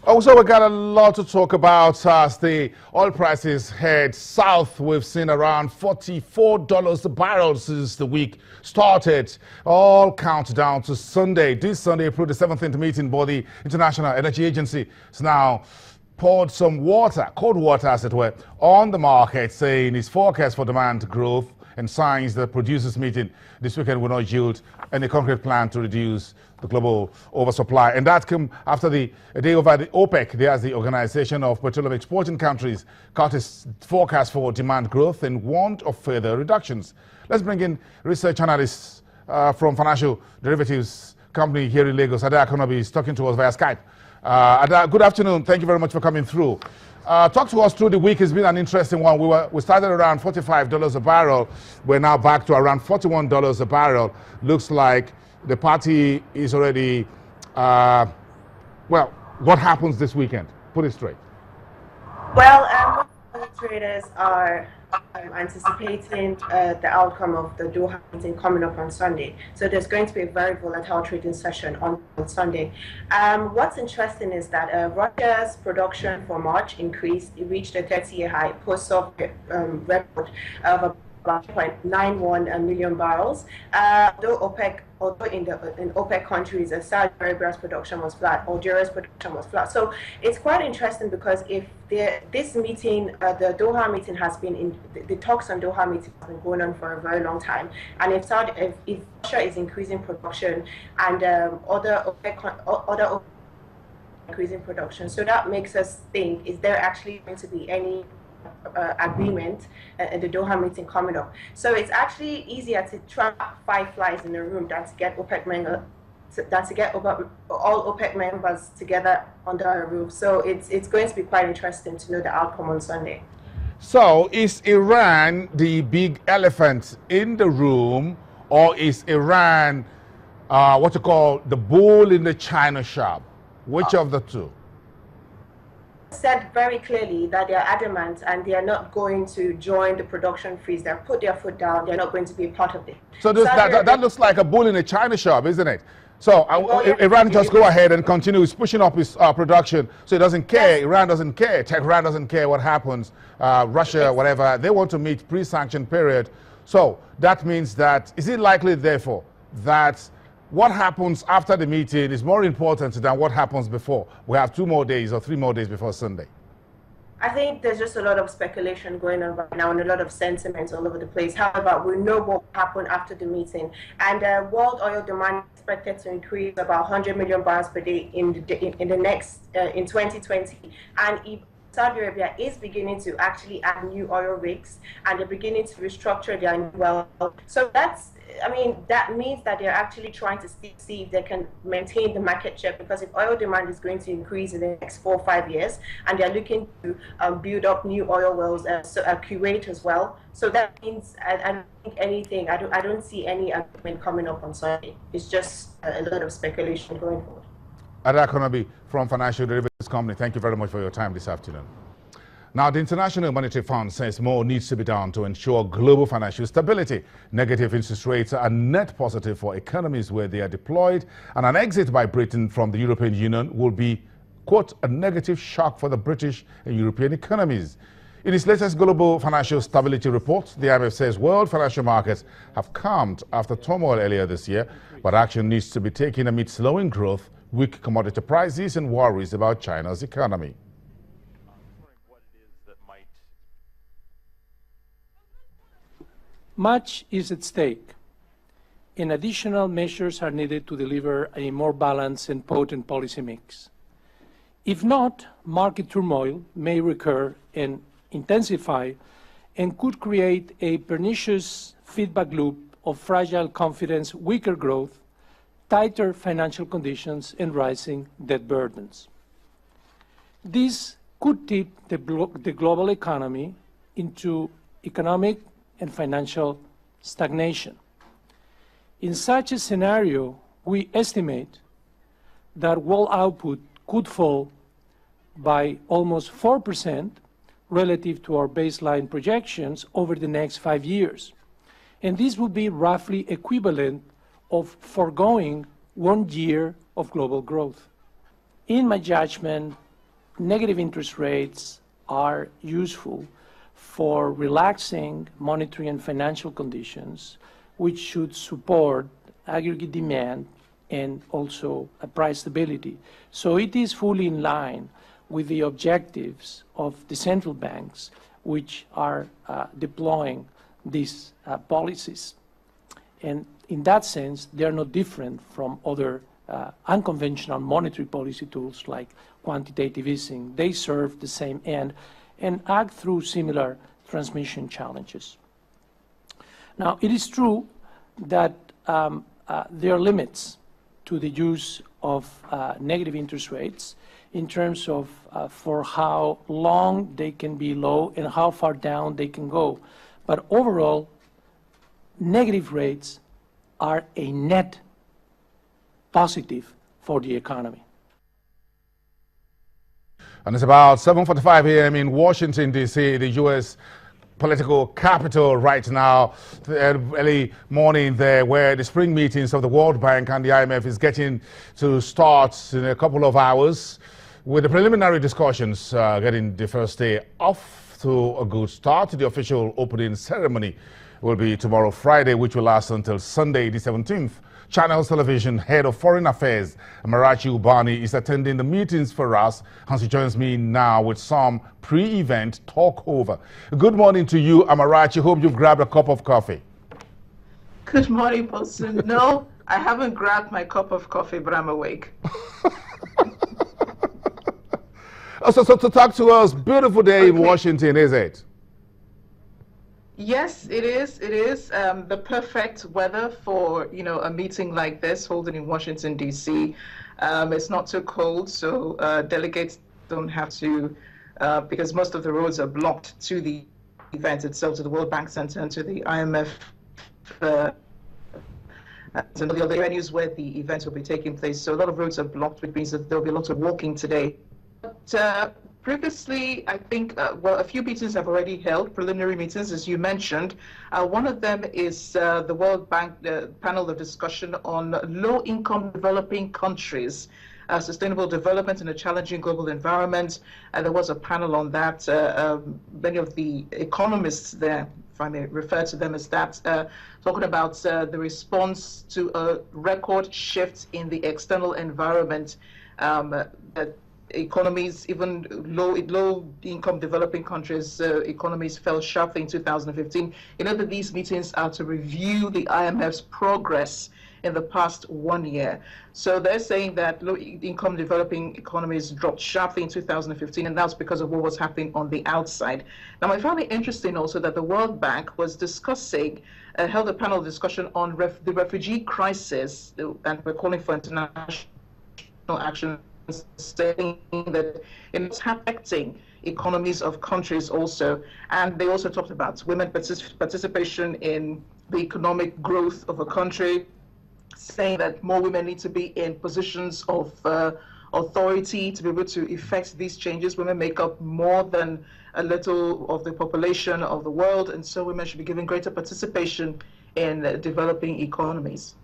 Also, we got a lot to talk about as the oil prices head south. We've seen around $44 a barrel since the week started. All countdown to Sunday. This Sunday, April the 17th meeting by the International Energy Agency is now poured some water, cold water as it were, on the market, saying its forecast for demand growth and signs the producers meeting this weekend will not yield any concrete plan to reduce the global oversupply. And that came after a day over the OPEC. There's the Organization of Petroleum Exporting Countries cut its forecast for demand growth and warned of further reductions. Let's bring in research analysts from financial derivatives company here in Lagos. Ada Konobi is talking to us via Skype. Ada, good afternoon. Thank you very much for coming through. Talk to us through the week. It's been an interesting one. We started around $45 a barrel. We're now back to around $41 a barrel. Looks like the party is already, well, what happens this weekend? Put it straight. Well, traders are anticipating the outcome of the Doha meeting coming up on Sunday. So there's going to be a very volatile trading session on Sunday. What's interesting is that Russia's production for March increased. It reached a 30-year high, post-Soviet record of about 0.91 million barrels. Although in OPEC countries, Saudi Arabia's production was flat, Algeria's production was flat. So it's quite interesting because if this meeting, the Doha meeting has been the talks on Doha meeting have been going on for a very long time, and if Russia is increasing production and other OPEC increasing production, so that makes us think: is there actually going to be any agreement at the Doha meeting coming up? So it's actually easier to trap 5 flies in a room than to get all OPEC members together under a roof. So it's going to be quite interesting to know the outcome on Sunday. So is Iran the big elephant in the room, or is Iran what you call the bull in the china shop? Which of the two? Said very clearly that they are adamant and they are not going to join the production freeze. They'll put their foot down. They're not going to be a part of it. So that looks like a bull in a china shop, isn't it? So Iran just go ahead and continues pushing up his production. So it doesn't care. Yes. Iran doesn't care. Tehran doesn't care what happens. Russia, whatever. They want to meet pre-sanction period. So that means that, is it likely, therefore, that what happens after the meeting is more important than what happens before? We have 2 more days or 3 more days before Sunday. I think there's just a lot of speculation going on right now and a lot of sentiments all over the place. However, we know what will happen after the meeting. And world oil demand is expected to increase about 100 million barrels per day in 2020. And Saudi Arabia is beginning to actually add new oil rigs, and they're beginning to restructure their new well. So that means that they're actually trying to see if they can maintain the market share, because if oil demand is going to increase in the next 4 or 5 years, and they're looking to build up new oil wells, Kuwait as well. So that means I don't think anything. I don't see any agreement coming up on Sunday. It's just a lot of speculation going forward. Ada Konobi from Financial Derivatives Company, thank you very much for your time this afternoon. Now, the International Monetary Fund says more needs to be done to ensure global financial stability. Negative interest rates are net positive for economies where they are deployed, and an exit by Britain from the European Union will be, quote, a negative shock for the British and European economies. In its latest Global Financial Stability Report, the IMF says world financial markets have calmed after turmoil earlier this year, but action needs to be taken amid slowing growth, weak commodity prices, and worries about China's economy. Much is at stake, and additional measures are needed to deliver a more balanced and potent policy mix. If not, market turmoil may recur and intensify, and could create a pernicious feedback loop of fragile confidence, weaker growth, tighter financial conditions, and rising debt burdens. This could tip the global economy into economic and financial stagnation. In such a scenario, we estimate that world output could fall by almost 4% relative to our baseline projections over the next 5 years. And this would be roughly equivalent of foregoing 1 year of global growth. In my judgment, negative interest rates are useful for relaxing monetary and financial conditions, which should support aggregate demand and also price stability. So it is fully in line with the objectives of the central banks, which are deploying these policies. And in that sense, they are no different from other unconventional monetary policy tools like quantitative easing. They serve the same end and act through similar transmission challenges. Now, it is true that there are limits to the use of negative interest rates in terms of for how long they can be low and how far down they can go. But overall, negative rates are a net positive for the economy. And it's about 7:45 a.m. in Washington, D.C., the U.S. political capital right now, early morning there, where the spring meetings of the World Bank and the IMF is getting to start in a couple of hours, with the preliminary discussions getting the first day off to a good start. The official opening ceremony will be tomorrow, Friday, which will last until Sunday, the 17th. Channels Television Head of Foreign Affairs, Amarachi Ubani, is attending the meetings for us, and she joins me now with some pre-event talk over. Good morning to you, Amarachi. Hope you've grabbed a cup of coffee. Good morning, Paulson. No, I haven't grabbed my cup of coffee, but I'm awake. So to talk to us, beautiful day in Washington, is it? Yes, it is. It is the perfect weather for, a meeting like this holding in Washington, D.C. It's not too cold, so delegates don't have to, because most of the roads are blocked to the event itself, to the World Bank Center and to the IMF and the other venues where the event will be taking place. So a lot of roads are blocked, which means that there'll be a lot of walking today. But previously, I think, a few meetings have already held, preliminary meetings, as you mentioned. One of them is the World Bank panel of discussion on low-income developing countries, sustainable development in a challenging global environment. There was a panel on that. Many of the economists there, if I may refer to them as that, talking about the response to a record shift in the external environment, that economies, even low-income developing countries, economies fell sharply in 2015. You know that these meetings are to review the IMF's progress in the past 1 year. So they're saying that low-income developing economies dropped sharply in 2015, and that's because of what was happening on the outside. Now, I found it interesting also that the World Bank was discussing, held a panel discussion on the refugee crisis, and we're calling for international action, saying that it's affecting economies of countries also. And they also talked about women participation in the economic growth of a country, saying that more women need to be in positions of authority to be able to effect these changes. Women make up more than a little of the population of the world, and so women should be given greater participation in developing economies.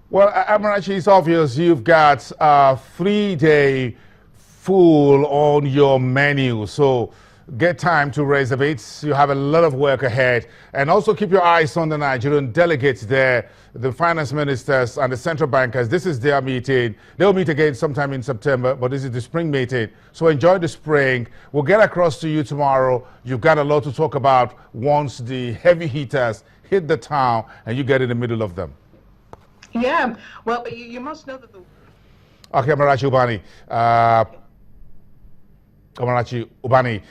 Well, Amarachi, it's obvious you've got a 3-day full on your menu, so get time to reserve. You have a lot of work ahead, and also keep your eyes on the Nigerian delegates there, the finance ministers and the central bankers. This is their meeting. They'll meet again sometime in September, but this is the spring meeting, so enjoy the spring. We'll get across to you tomorrow. You've got a lot to talk about once the heavy hitters hit the town and you get in the middle of them. Yeah, well, you must know that the... Okay, Amarachi Ubani,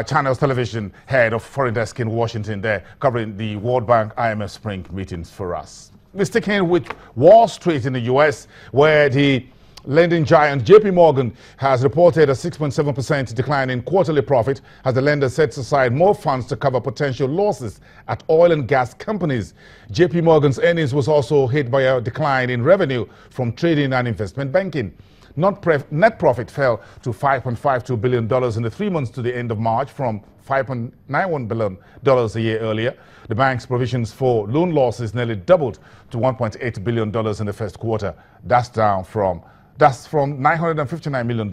Channels Television Head of Foreign Desk in Washington there, covering the World Bank IMF spring meetings for us. We're sticking with Wall Street in the U.S., where the lending giant JP Morgan has reported a 6.7% decline in quarterly profit as the lender sets aside more funds to cover potential losses at oil and gas companies. JP Morgan's earnings was also hit by a decline in revenue from trading and investment banking. Net profit fell to $5.52 billion in the 3 months to the end of March from $5.91 billion a year earlier. The bank's provisions for loan losses nearly doubled to $1.8 billion in the first quarter. That's down from That's from $959 million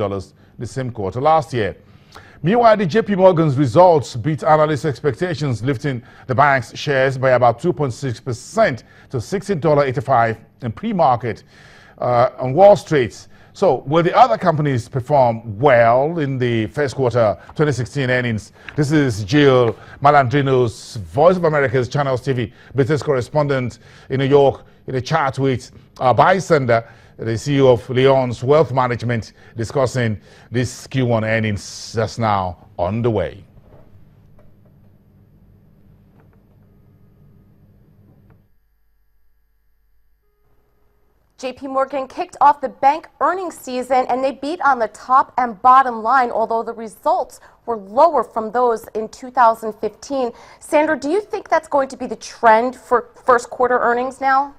the same quarter last year. Meanwhile, the JP Morgan's results beat analyst expectations, lifting the bank's shares by about 2.6% to $16.85 in pre-market on Wall Street. So, will the other companies perform well in the first quarter 2016 earnings? This is Jill Malandrino's Voice of America's Channels TV business correspondent in New York in a chat with Bysender, the CEO of Leon's Wealth Management, discussing this Q1 earnings that's now on the way. JP Morgan kicked off the bank earnings season and they beat on the top and bottom line, although the results were lower from those in 2015. Sandra, do you think that's going to be the trend for first quarter earnings now?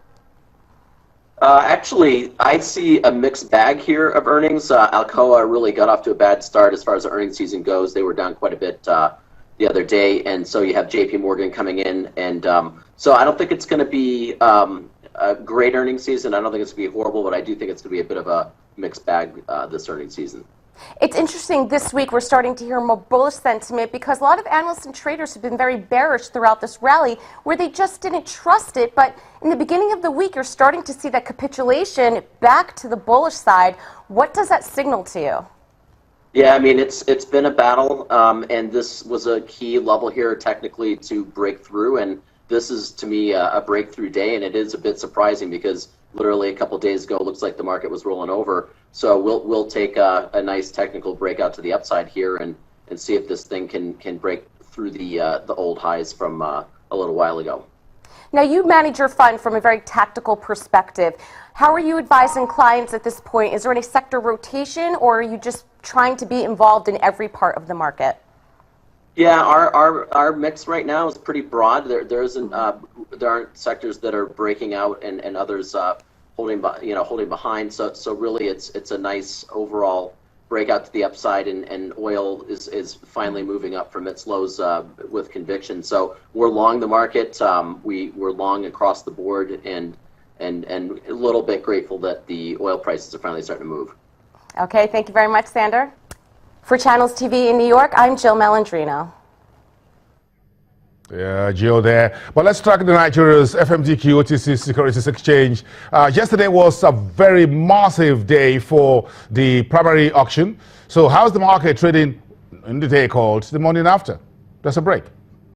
Actually, I see a mixed bag here of earnings. Alcoa really got off to a bad start as far as the earnings season goes. They were down quite a bit the other day, and so you have JP Morgan coming in, and so I don't think it's going to be a great earnings season. I don't think it's going to be horrible, but I do think it's going to be a bit of a mixed bag this earnings season. It's interesting this week we're starting to hear more bullish sentiment because a lot of analysts and traders have been very bearish throughout this rally where they just didn't trust it. But in the beginning of the week, you're starting to see that capitulation back to the bullish side. What does that signal to you? Yeah, I mean, it's been a battle, and this was a key level here technically to break through. And this is, to me, a breakthrough day, and it is a bit surprising because literally a couple of days ago, it looks like the market was rolling over. So we'll take a nice technical breakout to the upside here and see if this thing can break through the old highs from a little while ago. Now, you manage your fund from a very tactical perspective. How are you advising clients at this point? Is there any sector rotation, or are you just trying to be involved in every part of the market? Yeah, our mix right now is pretty broad. There aren't sectors that are breaking out and others holding behind. So really, it's a nice overall breakout to the upside, and oil is finally moving up from its lows with conviction. So we're long the market. We're long across the board, and a little bit grateful that the oil prices are finally starting to move. Okay, thank you very much, Sander. For Channels TV in New York, I'm Jill Malandrino. Yeah, Jill there. But let's track the Nigeria's FMDQ OTC Securities Exchange. Yesterday was a very massive day for the primary auction. So how's the market trading in the day called the morning after? That's a break.